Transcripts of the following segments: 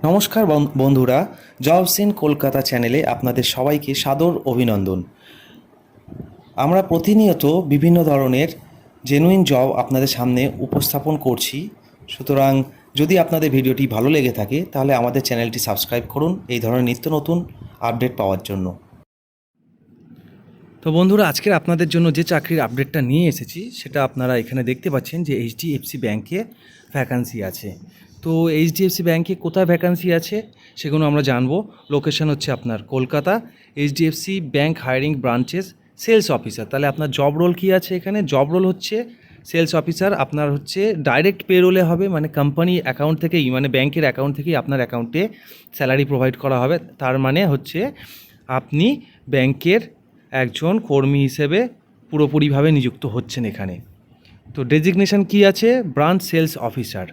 নমস্কার বন্ধুরা, jobs in Kolkata চ্যানেলে আপনাদের সবাইকে সাদর অভিনন্দন। আমরা প্রতিনিয়ত বিভিন্ন ধরনের জেনুইন জব আপনাদের সামনে উপস্থাপন করছি। সুতরাং যদি আপনাদের ভিডিওটি ভালো লেগে থাকে তাহলে আমাদের চ্যানেলটি সাবস্ক্রাইব করুন এই ধরনের নিত্য নতুন আপডেট পাওয়ার জন্য। তো বন্ধুরা, আজকের আপনাদের জন্য যে চাকরির আপডেটটা নিয়ে এসেছি সেটা আপনারা এখানে দেখতে পাচ্ছেন যে HDFC ব্যাংকে ভ্যাকান্সি আছে। তো HDFC ব্যাংকে কোথায় ভ্যাকান্সি আছে সেগুলো আমরা জানবো। লোকেশন হচ্ছে আপনার Kolkata. HDFC bank hiring branches sales officer. তাহলে আপনার জব রোল কী আছে এখানে? জব রোল হচ্ছে সেলস অফিসার। আপনার হচ্ছে ডাইরেক্ট পেরোলে হবে, মানে কোম্পানি অ্যাকাউন্ট থেকেই, মানে ব্যাংকের অ্যাকাউন্ট থেকেই আপনার অ্যাকাউন্টে স্যালারি প্রোভাইড করা হবে। তার মানে হচ্ছে আপনি ব্যাংকের একজন কর্মী হিসেবে পুরোপুরিভাবে নিযুক্ত হচ্ছেন এখানে। তো ডেজিগনেশন কি আছে? Branch sales officer.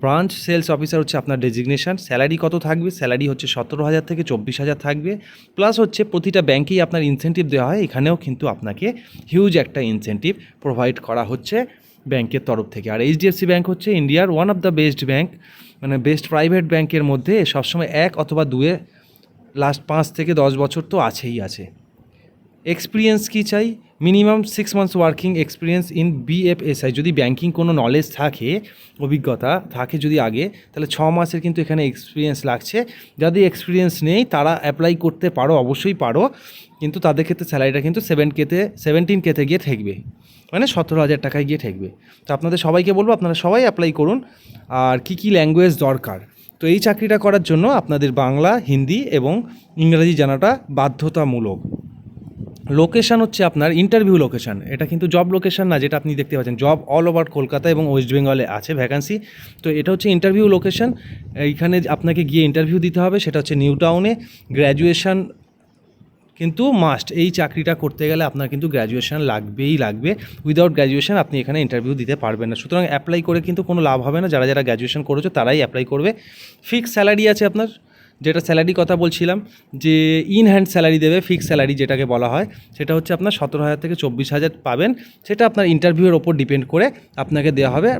Branch sales officer হচ্ছে আপনার ডেজিগনেশন। স্যালারি কত থাকবে? স্যালারি হচ্ছে 17,000 থেকে 24,000 থাকবে। প্লাস হচ্ছে প্রতিটা ব্যাংকেই আপনার ইনসেন্টিভ দেওয়া হয়, এখানেও কিন্তু আপনাকে হিউজ একটা ইনসেন্টিভ প্রোভাইড করা হচ্ছে ব্যাংকের তরফ থেকে। আর HDFC ব্যাংক হচ্ছে ইন্ডিয়ার one of the best bank, মানে বেস্ট প্রাইভেট ব্যাংকের মধ্যে সবসময় 1 অথবা 2 লাস্ট 5 থেকে 10 বছর তো আছেই আছে। এক্সপিরিয়েন্স কী চাই? Minimum 6 months working experience in BFSI। যদি ব্যাংকিং কোনো নলেজ থাকে, অভিজ্ঞতা থাকে যদি আগে, তাহলে 6 মাসের কিন্তু এখানে এক্সপিরিয়েন্স লাগছে। যাদের এক্সপিরিয়েন্স নেই তারা অ্যাপ্লাই করতে পারো, অবশ্যই পারো, কিন্তু তাদের ক্ষেত্রে স্যালারিটা কিন্তু 17K গিয়ে ঠেকবে, মানে 17,000 টাকায় গিয়ে ঠেকবে। তো আপনাদের সবাইকে বলবো আপনারা সবাই অ্যাপ্লাই করুন। আর কী ল্যাঙ্গুয়েজ দরকার? তো এই চাকরিটা করার জন্য আপনাদের বাংলা, হিন্দি এবং ইংরাজি জানাটা বাধ্যতামূলক। লোকেশান হচ্ছে আপনার ইন্টারভিউ লোকেশান। এটা কিন্তু জব লোকেশান না, যেটা আপনি দেখতে পাচ্ছেন। জব অল ওভার কলকাতা এবং ওয়েস্ট বেঙ্গলে আছে ভ্যাকান্সি। তো এটা হচ্ছে ইন্টারভিউ লোকেশান। এইখানে আপনাকে গিয়ে ইন্টারভিউ দিতে হবে, সেটা হচ্ছে নিউ টাউনে। গ্র্যাজুয়েশান কিন্তু মাস্ট। এই চাকরিটা করতে গেলে আপনার কিন্তু গ্র্যাজুয়েশান লাগবে। উইদাউট গ্র্যাজুয়েশান আপনি এখানে ইন্টারভিউ দিতে পারবেন না। সুতরাং অ্যাপ্লাই করে কিন্তু কোনো লাভ হবে না। যারা গ্র্যাজুয়েশান করেছো তারাই অ্যাপ্লাই করবে। ফিক্স স্যালারি আছে আপনার, যেটা স্যালারি কথা বলছিলাম, যে ইন হ্যান্ড স্যালারি দেবে, ফিক্স স্যালারি যেটাকে বলা হয়, সেটা হচ্ছে আপনার 17,000 থেকে 24,000 পাবেন। সেটা আপনার ইন্টারভিউয়ের ওপর ডিপেন্ড করে আপনাকে দেওয়া হবে।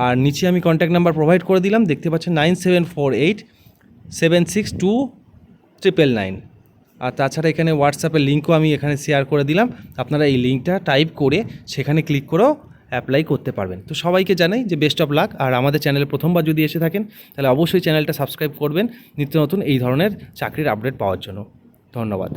আর নিচে আমি কন্ট্যাক্ট নাম্বার প্রোভাইড করে দিলাম, দেখতে পাচ্ছেন 9748762999। আর তাছাড়া এখানে হোয়াটসঅ্যাপের লিঙ্কও আমি এখানে শেয়ার করে দিলাম। আপনারা এই লিঙ্কটা টাইপ করে সেখানে ক্লিক করেও অ্যাপ্লাই করতে পারবেন। তো সবাইকে জানাই যে বেস্ট অফ লাক। আর আমাদের চ্যানেলে প্রথমবার যদি এসে থাকেন তাহলে অবশ্যই চ্যানেলটা সাবস্ক্রাইব করবেন নিত্য নতুন এই ধরনের চাকরির আপডেট পাওয়ার জন্য। ধন্যবাদ।